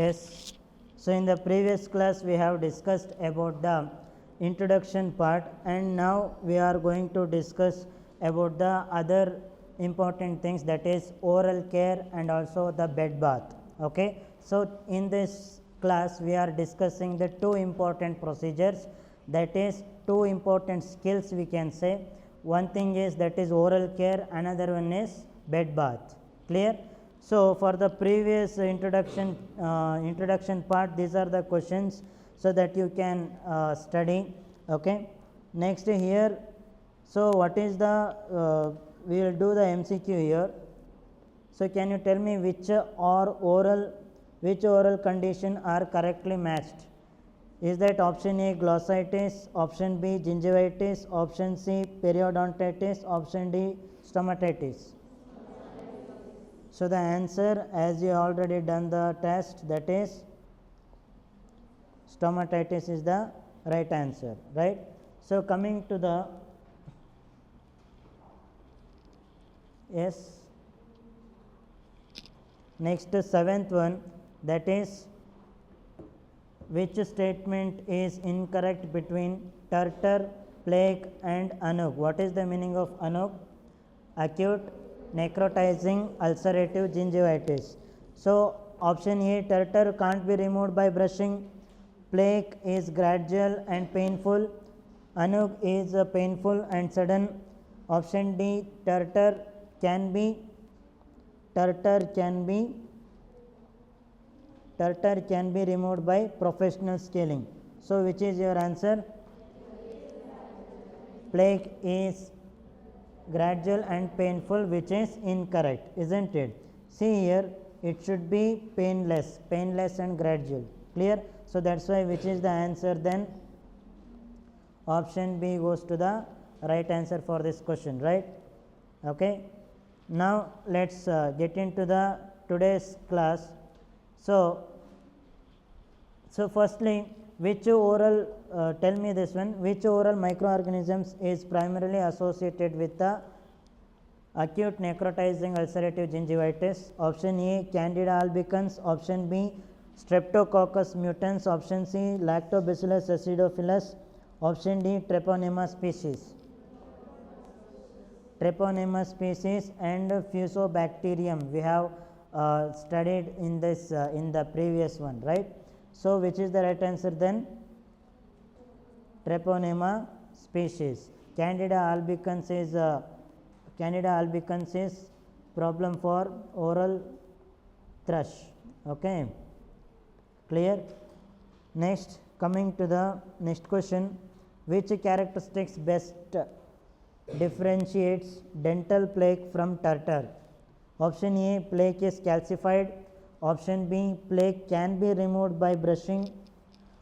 Yes. So in the previous class we have discussed about the introduction part, and now we are going to discuss about the other important things, that is oral care and also the bed bath. Okay. So in this class we are discussing the two important procedures, that is two important skills we can say. One thing is that is oral care, another one is bed bath. Clear? So for the previous introduction part, these are the questions so that you can study. Okay. Next here, so what is the we will do the MCQ here. So can you tell me which oral condition are correctly matched? Is that option A glossitis, option B gingivitis, option C periodontitis, option D stomatitis? So the answer, as you already done the test, that is stomatitis is the right answer, right? So coming to the next seventh one, that is which statement is incorrect between tartar, plague and anug? What is the meaning of anug? Acute necrotizing ulcerative gingivitis. So option A, tartar can't be removed by brushing, plague is gradual and painful, anug is painful and sudden. Option D, tartar can be removed by professional scaling. So which is your answer? Plague is gradual and painful, which is incorrect, isn't it? See here, it should be painless and gradual. Clear? So that's why which is the answer then? Option B goes to the right answer for this question, right? Okay. Now let's get into the today's class. So firstly, which oral tell me this one, which oral microorganisms is primarily associated with the acute necrotizing ulcerative gingivitis? Option A Candida albicans, option B Streptococcus mutans, option C Lactobacillus acidophilus, option D Treponema species. Treponema species and Fusobacterium we have studied in this in the previous one, right? So which is the right answer then? Treponema species. Candida albicans is problem for oral thrush. Okay. Clear? Next, coming to the next question, which characteristics best differentiates dental plaque from tartar? Option A, plaque is calcified. Option B, plaque can be removed by brushing.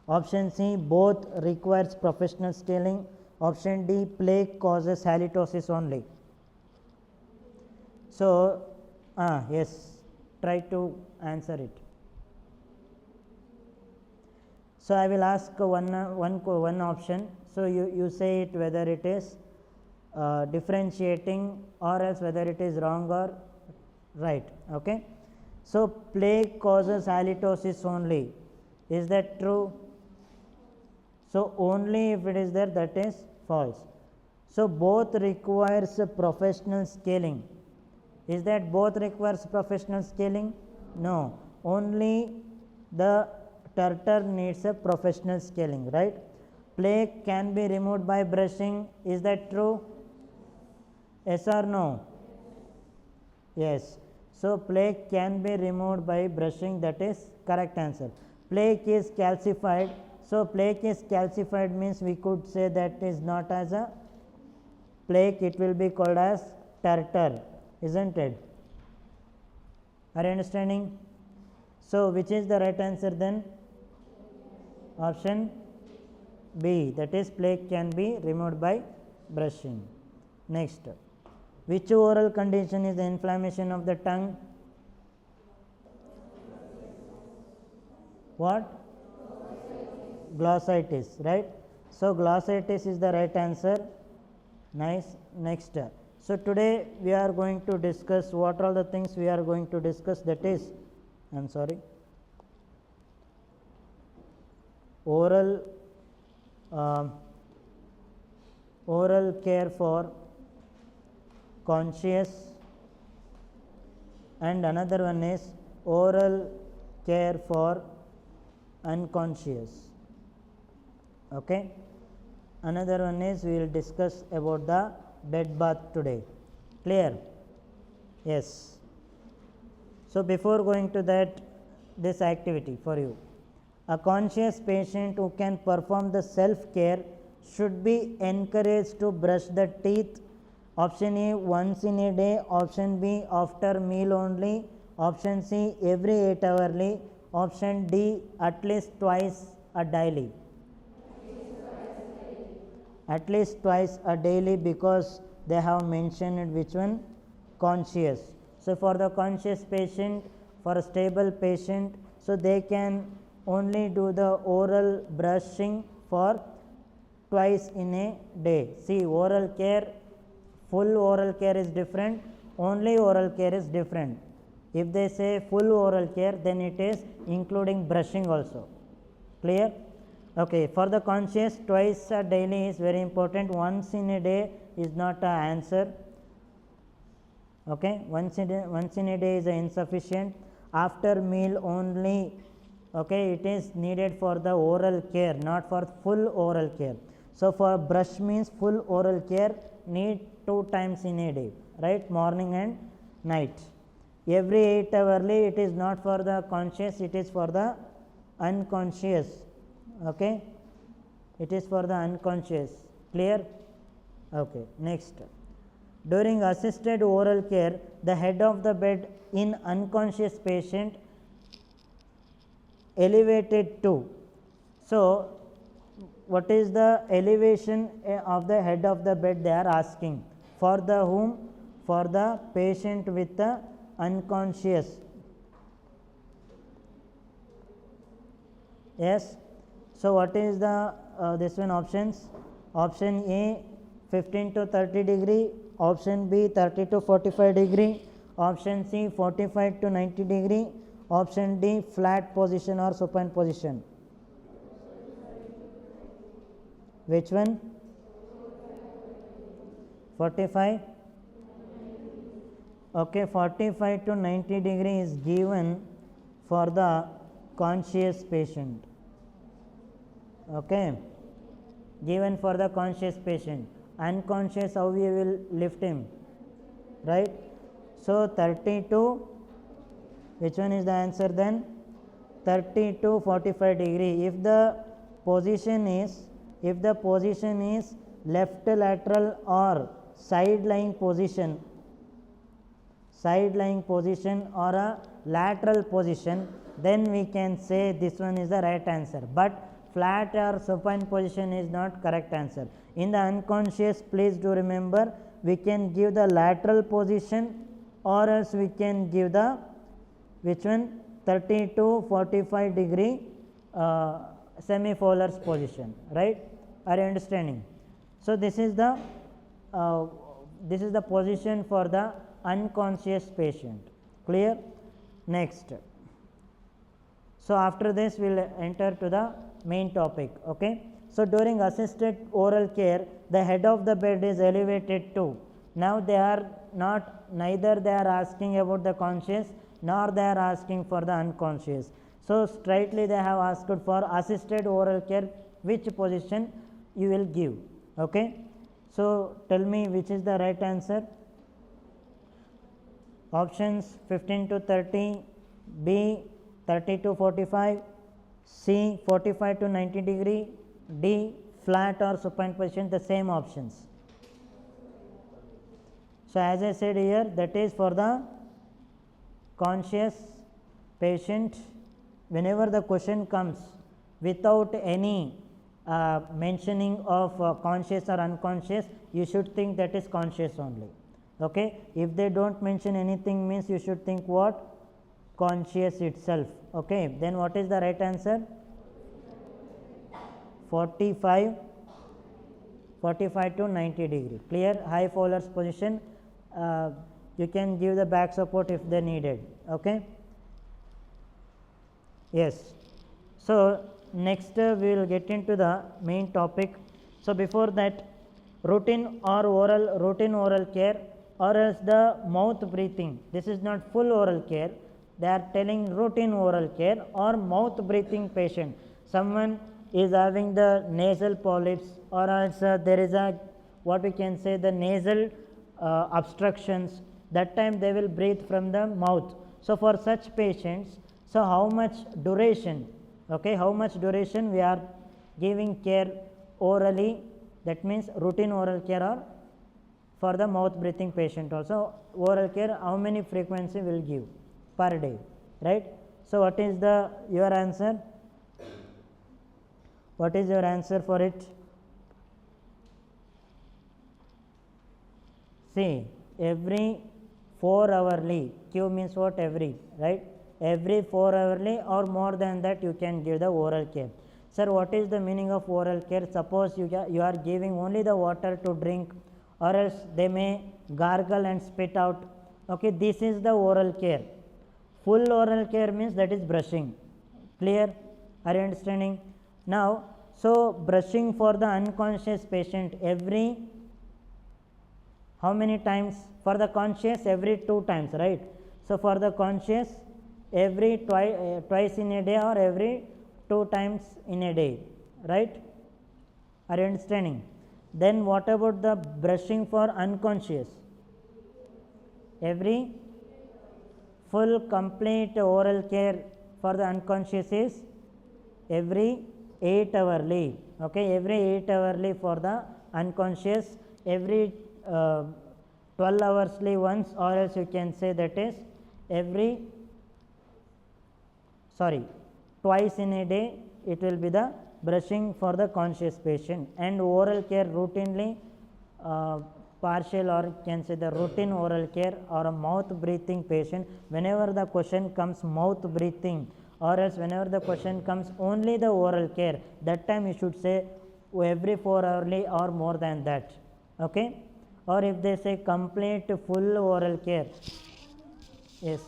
Option C, both requires professional scaling. Option D, plaque causes halitosis only. So yes, try to answer it. So I will ask one option. So you say it whether it is differentiating or else whether it is wrong or right. Okay. So plaque causes halitosis only. Is that true? So only if it is there, that is false. So both requires professional scaling. Is that both requires professional scaling? No. Only the tartar needs a professional scaling, right? Plaque can be removed by brushing. Is that true? Yes or no? Yes. So plaque can be removed by brushing, that is correct answer. Plaque is calcified. So plaque is calcified means we could say that is not as a plaque, it will be called as tartar, isn't it? Are you understanding? So which is the right answer then? Option B, that is plaque can be removed by brushing. Next, which oral condition is the inflammation of the tongue? What? Glossitis, right? So glossitis is the right answer. Nice. Next, so today we are going to discuss what are the things we are going to discuss, that is, I am sorry, oral oral care for conscious, and another one is oral care for unconscious. Okay, another one is we will discuss about the bed bath today. Clear? Yes. So before going to that, this activity for you, a conscious patient who can perform the self care should be encouraged to brush the teeth. Option A, once in a day. Option B, after meal only. Option C, every 8 hourly. Option D, at least twice a daily. At least twice a daily, because they have mentioned which one? Conscious. So for the conscious patient, for a stable patient, so they can only do the oral brushing for twice in a day. See, oral care, full oral care is different, only oral care is different. If they say full oral care, then it is including brushing also. Clear? Okay, for the conscious, twice a daily is very important. Once in a day is not an answer. Okay, once in a day is insufficient. After meal only. Okay, it is needed for the oral care, not for full oral care. So for brush means full oral care need 2 times in a day, right? Morning and night. Every 8 hourly, it is not for the conscious, it is for the unconscious. Okay, it is for the unconscious. Clear? Okay, next. During assisted oral care, the head of the bed in unconscious patient elevated to. So what is the elevation of the head of the bed they are asking? For the whom? For the patient with the unconscious. Yes. So what is the this one options? Option A, 15 to 30 degree. Option B, 30 to 45 degree. Option C, 45 to 90 degree. Option D, flat position or supine position. Which one? 45. Okay, 45 to 90 degree is given for the conscious patient. Okay, given for the conscious patient. Unconscious, how we will lift him, right? So 32, which one is the answer then? 30 to 45 degree. If the position is left lateral or side lying position or a lateral position, then we can say this one is the right answer. But flat or supine position is not correct answer. In the unconscious, please do remember, we can give the lateral position or else we can give the which one? 30 to 45 degree semipolar position, right? Are you understanding? So this is the position for the unconscious patient. Clear? Next. So after this we will enter to the main topic. Okay, so during assisted oral care, the head of the bed is elevated to. Now they are not, neither they are asking about the conscious nor they are asking for the unconscious. So straightly they have asked for assisted oral care, which position you will give. Okay, so tell me which is the right answer. Options 15 to 30, B 30 to 45, C 45 to 90 degree, D flat or supine position, the same options. So as I said here, that is for the conscious patient. Whenever the question comes without any mentioning of conscious or unconscious, you should think that is conscious only. Okay, if they don't mention anything, means you should think what? Conscious itself. Okay, then what is the right answer? 45 to 90 degree. Clear? High Fowler's position, you can give the back support if they needed. Okay, yes. So next we will get into the main topic. So before that, routine oral care or else the mouth breathing. This is not full oral care. They are telling routine oral care or mouth breathing patient. Someone is having the nasal polyps or else there is a what we can say the nasal obstructions. That time they will breathe from the mouth. So for such patients, so how much duration, okay, how much duration we are giving care orally, that means routine oral care or for the mouth breathing patient also oral care, how many frequency will give per day, right? So what is the your answer? What is your answer for it? See, every 4 hourly, Q means what? Every, right? Every 4 hourly or more than that you can give the oral care. Sir, what is the meaning of oral care? Suppose you are giving only the water to drink or else they may gargle and spit out. Okay, this is the oral care. Full oral care means that is brushing. Clear? Are you understanding? Now, so brushing for the unconscious patient every how many times? For the conscious every 2 times, right? So for the conscious every twice in a day or every 2 times in a day, right? Are you understanding? Then what about the brushing for unconscious? Every full complete oral care for the unconscious is every 8 hourly, okay, every 8 hourly for the unconscious, every 12 hoursly once, or else you can say that is every twice in a day it will be the brushing for the conscious patient. And oral care routinely partial or can say the routine oral care or a mouth breathing patient, whenever the question comes mouth breathing or else whenever the question comes only the oral care, that time you should say every 4 hourly or more than that, okay. Or if they say complete full oral care, yes.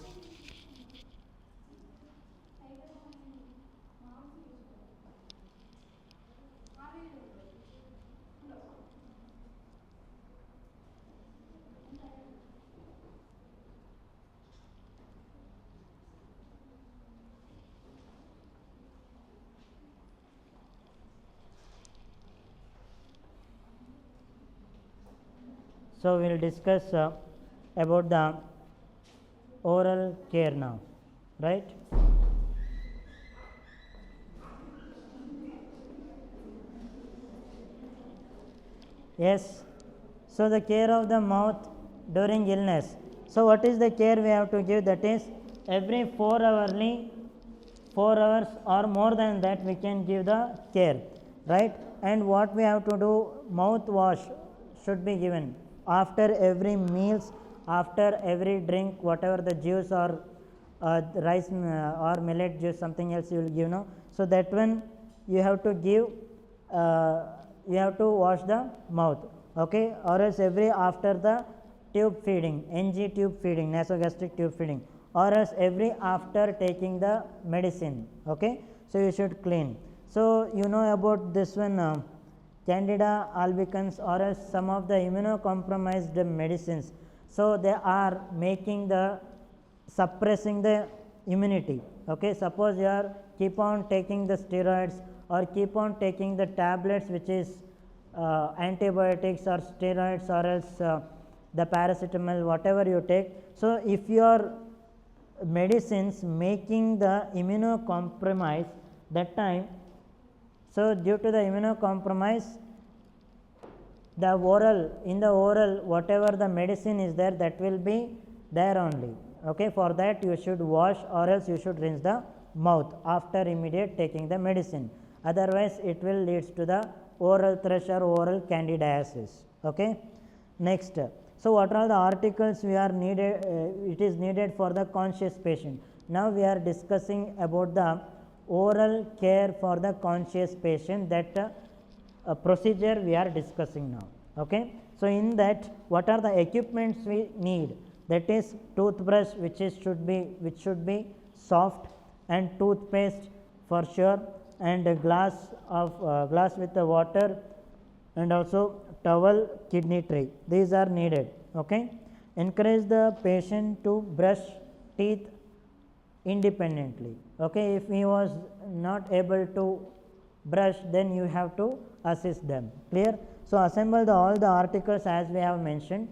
So we will discuss about the oral care now, right? Yes. So the care of the mouth during illness. So what is the care we have to give? That is every 4 hourly, 4 hours or more than that we can give the care, right? And what we have to do, mouth wash should be given after every meals, after every drink, whatever the juice or rice or millet juice, something else you will give, no. So that one you have to give, you have to wash the mouth, okay, or else every after the tube feeding, NG tube feeding, nasogastric tube feeding, or else every after taking the medicine, okay. So you should clean. So you know about this one. Candida albicans or else some of the immunocompromised medicines. So they are making the suppressing the immunity, okay. Suppose you are keep on taking the steroids or keep on taking the tablets which is antibiotics or steroids or else the paracetamol, whatever you take. So if your medicines making the immunocompromise, that time, so due to the immunocompromise, the oral whatever the medicine is there, that will be there only, okay. For that you should wash or else you should rinse the mouth after immediate taking the medicine, otherwise it will leads to the oral thrush or oral candidiasis, okay. Next, so what are the articles we are needed, it is needed for the conscious patient. Now we are discussing about the oral care for the conscious patient, that procedure we are discussing now, okay. So in that, what are the equipments we need? That is toothbrush which should be soft, and toothpaste for sure, and a glass with the water, and also towel, kidney tray. These are needed. Okay. Encourage the patient to brush teeth independently. Okay. If he was not able to brush, then you have to assist them. Clear? So, assemble all the articles as we have mentioned,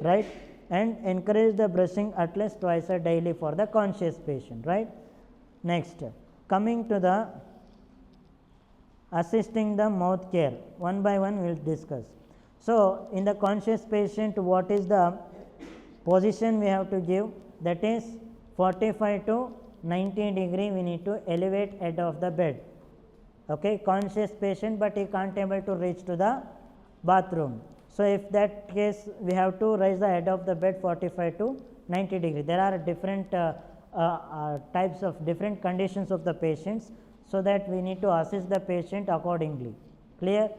right, and encourage the brushing at least twice a daily for the conscious patient, right. Next, coming to the assisting the mouth care, one by one we will discuss. So, in the conscious patient, what is the position we have to give? That is 45 to 90 degree we need to elevate head of the bed. Okay, conscious patient, but he can't able to reach to the bathroom. So, if that case, we have to raise the head of the bed 45 to 90 degree. There are different types of different conditions of the patients, so that we need to assist the patient accordingly. Clear?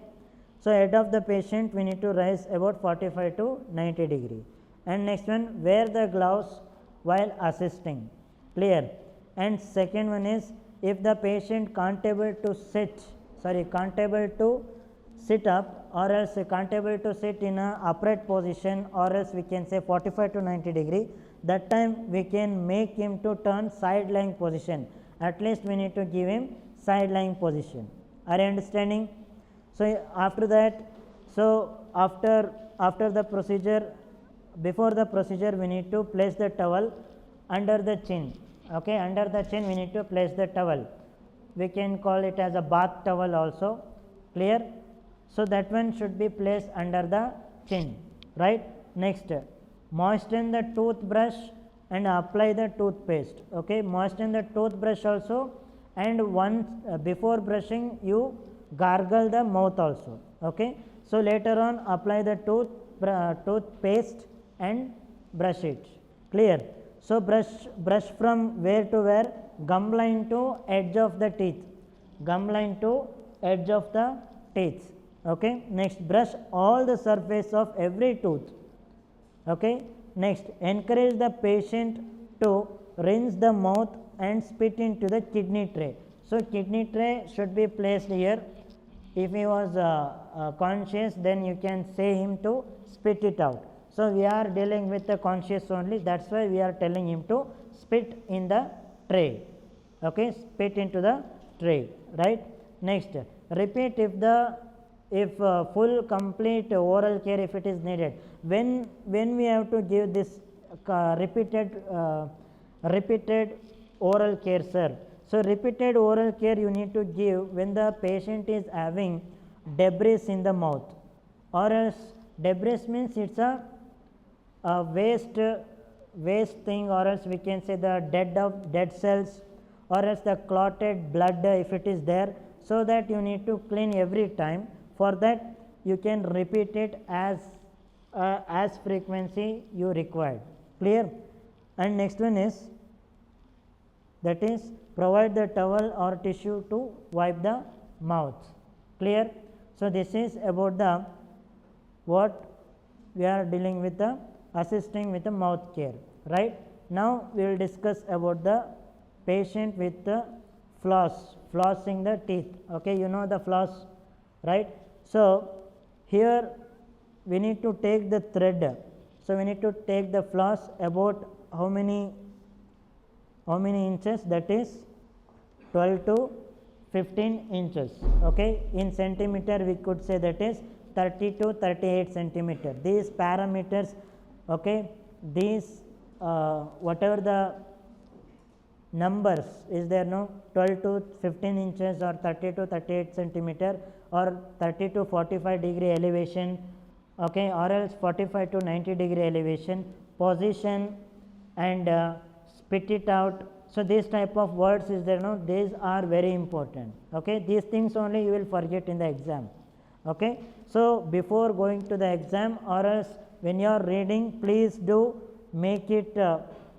So, head of the patient we need to raise about 45 to 90 degree. And next one, wear the gloves while assisting. Clear? And second one is, if the patient can't able to sit up, or else can't able to sit in a upright position, or else we can say 45 to 90 degree, that time we can make him to turn side lying position. At least we need to give him side lying position. Are you understanding? So, after that, so after the procedure, before the procedure we need to place the towel under the chin. Okay, under the chin we need to place the towel. We can call it as a bath towel also. Clear? So, that one should be placed under the chin, right. Next, moisten the toothbrush and apply the toothpaste. Okay, moisten the toothbrush also, and once before brushing you gargle the mouth also. Okay. So, later on apply the toothpaste and brush it. Clear? So, brush from where to where? Gum line to edge of the teeth. Gum line to edge of the teeth. Okay. Next, brush all the surface of every tooth. Okay. Next, encourage the patient to rinse the mouth and spit into the kidney tray. So, kidney tray should be placed here. If he was conscious, then you can say him to spit it out. So, we are dealing with the conscious only, that is why we are telling him to spit in the tray. Okay, spit into the tray, right. Next, repeat if full complete oral care if it is needed. When we have to give this repeated oral care, sir. So, repeated oral care you need to give when the patient is having debris in the mouth, or else debris means it is a waste thing, or else we can say the dead cells, or else the clotted blood if it is there. So, that you need to clean every time. For that you can repeat it as frequency you required. Clear? And next one is, that is, provide the towel or tissue to wipe the mouth. Clear? So, this is about the what we are dealing with, the assisting with the mouth care, right. Now, we will discuss about the patient with the flossing the teeth. Okay, you know the floss, right. So, here we need to take the thread. So, we need to take the floss about how many inches? That is 12 to 15 inches. Okay. In centimeter we could say that is 30 to 38 centimeter. These parameters, okay, these whatever the numbers is there, no, 12 to 15 inches or 30 to 38 centimeter or 30 to 45 degree elevation, okay, or else 45 to 90 degree elevation, position, and spit it out. So, these type of words is there, no, these are very important. Okay. These things only you will forget in the exam. Okay. So, before going to the exam, or else when you are reading, please do make it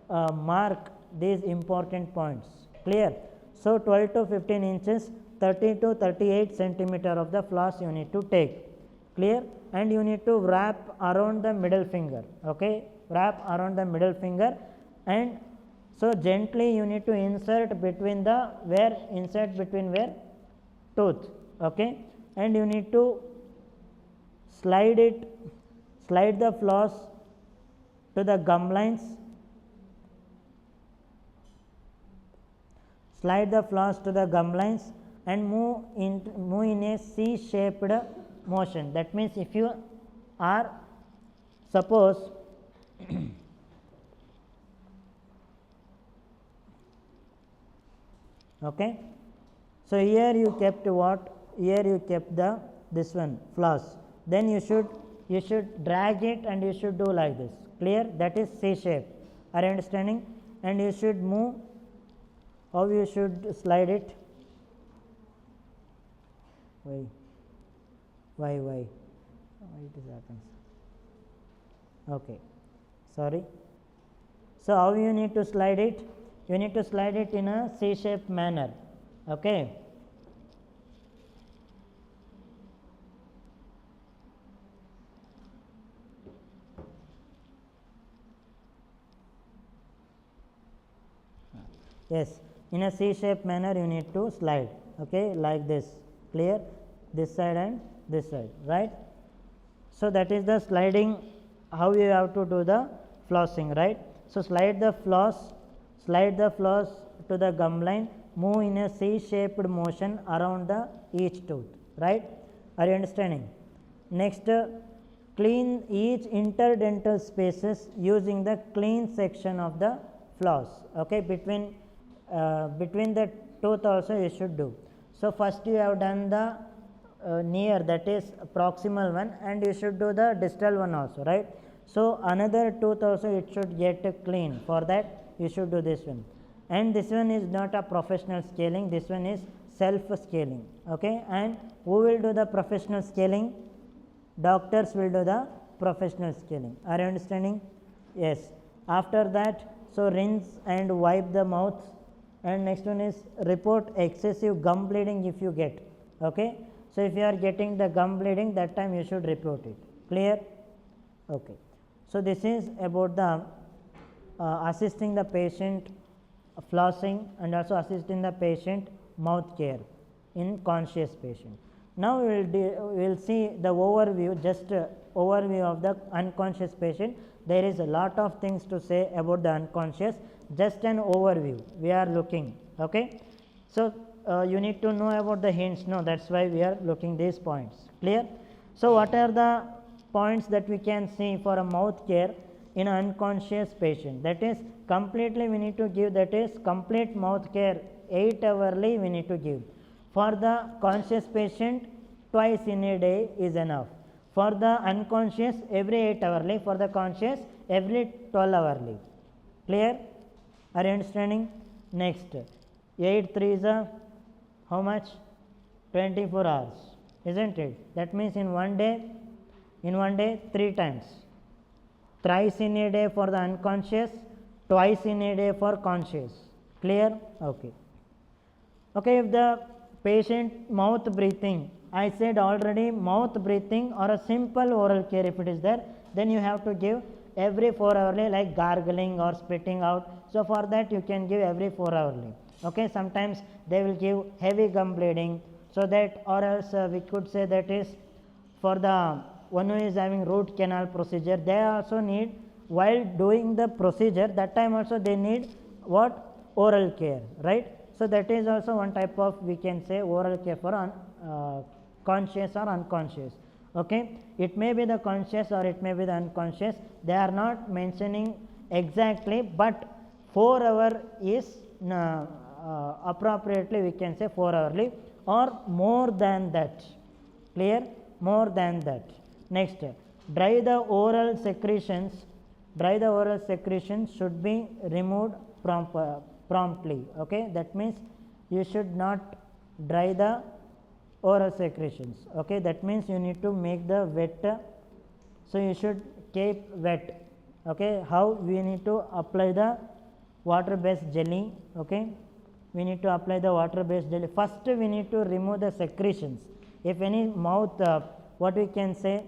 mark these important points. Clear? So, 12 to 15 inches, 30 to 38 centimeter of the floss you need to take. Clear? And you need to wrap around the middle finger. Okay? Wrap around the middle finger, and so gently you need to insert between where tooth, okay, and you need to slide the floss to the gum lines, and move in a C shaped motion. That means if you are, suppose okay, so here you kept what? Here you kept the this one floss. Then you should drag it and you should do like this. Clear? That is C shape. Are you understanding? And you should move. How you should slide it? Why it happens? Okay, sorry. So how you need to slide it? You need to slide it in a C-shaped manner. Okay. Yes, in a C-shaped manner you need to slide, okay, like this. Clear? This side and this side, right? So that is the sliding, how you have to do the flossing, right? So slide the floss to the gum line, move in a C-shaped motion around each tooth, right? Are you understanding? Next, clean each interdental spaces using the clean section of the floss, okay, between the tooth also you should do. So first you have done the near, that is proximal one, and you should do the distal one also, right? So another tooth also it should get clean. For that you should do this one. And this one is not a professional scaling, this one is self scaling, okay. And who will do the professional scaling? Doctors will do the professional scaling. Are you understanding? Yes. After that, so rinse and wipe the mouth. And next one is report excessive gum bleeding if you get, okay. So if you are getting the gum bleeding, that time you should report it. Clear? Okay. So this is about the assisting the patient flossing and also assisting the patient mouth care in conscious patient. Now we will see the overview, just overview of the unconscious patient. There is a lot of things to say about the unconscious, just an overview we are looking, okay. So you need to know about the hints, no, that's why we are looking these points. Clear? So what are the points that we can see for a mouth care in an unconscious patient? That is completely we need to give, that is complete mouth care 8 hourly we need to give. For the conscious patient, twice in a day is enough. For the unconscious, every 8 hourly. For the conscious, every 12 hourly. Clear? Are you understanding? Next, 8 3 is a how much? 24 hours, isn't it? That means in one day 3 times. Thrice in a day for the unconscious, twice in a day for conscious. Clear? Okay. Okay, if the patient mouth breathing, I said already mouth breathing or a simple oral care if it is there, then you have to give every 4 hourly, like gargling or spitting out. So for that you can give every 4 hourly. Okay, sometimes they will give heavy gum bleeding, so that, or else we could say that is for the one who is having root canal procedure, they also need, while doing the procedure, that time also they need what? Oral care, right? So that is also one type of, we can say, oral care for conscious or unconscious. Okay, it may be the conscious or it may be the unconscious, they are not mentioning exactly, but 4 hour is appropriately we can say 4 hourly or more than that. Clear? More than that. Next, dry the oral secretions should be removed promptly. Okay, that means you should not dry the oral secretions. Okay, that means you need to make the wet, so you should keep wet. Okay, how we need to apply the water based jelly. Okay, we need to apply the water based jelly. First we need to remove the secretions. If any mouth, what we can say,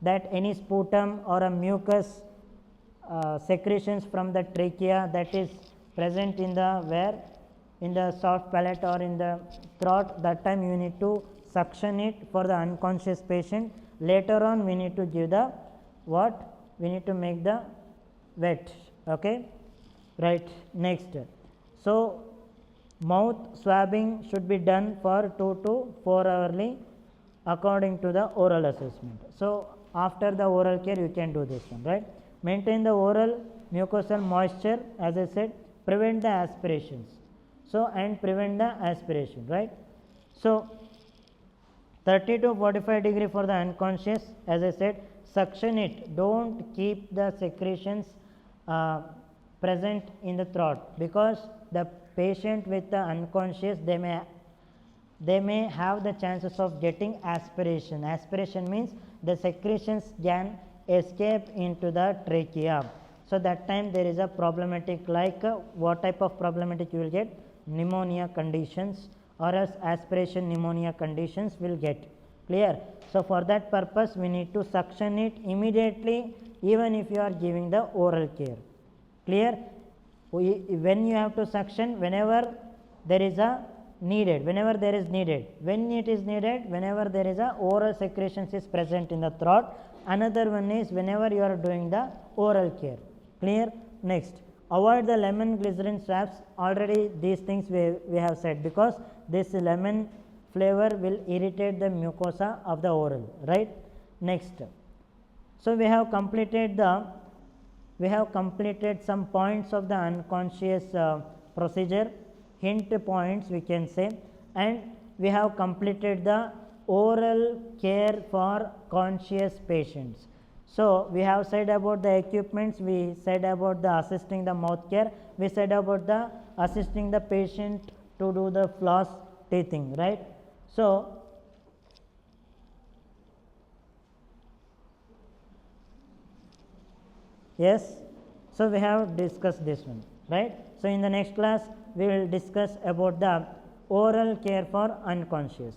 that any sputum or a mucus secretions from the trachea that is present in the where in the soft palate or in the throat, that time you need to suction it for the unconscious patient. Later on we need to give the what? We need to make the wet. Okay, right. Next, so mouth swabbing should be done for 2 to 4 hourly according to the oral assessment. So after the oral care you can do this one, right. Maintain the oral mucosal moisture, as I said, prevent the aspirations. So and prevent the aspiration, right. So 30 to 45 degree for the unconscious, as I said, suction it, don't keep the secretions present in the throat, because the patient with the unconscious, they may have the chances of getting aspiration. Aspiration means the secretions can escape into the trachea. So that time there is a problematic, like what type of problematic you will get? Pneumonia conditions, or else aspiration pneumonia conditions will get. Clear? So for that purpose we need to suction it immediately, even if you are giving the oral care. Clear? When you have to suction, whenever there is a needed, whenever there is needed. When it is needed, whenever there is a oral secretions is present in the throat. Another one is whenever you are doing the oral care. Clear? Next, avoid the lemon glycerin swabs. Already these things we have said, because this lemon flavor will irritate the mucosa of the oral, right. Next, so we have completed some points of the unconscious procedure, hint points we can say, and we have completed the oral care for conscious patients. So we have said about the equipments, we said about the assisting the mouth care, we said about the assisting the patient to do the floss teething, right. So yes, so we have discussed this one, right. So in the next class we will discuss about the oral care for unconscious.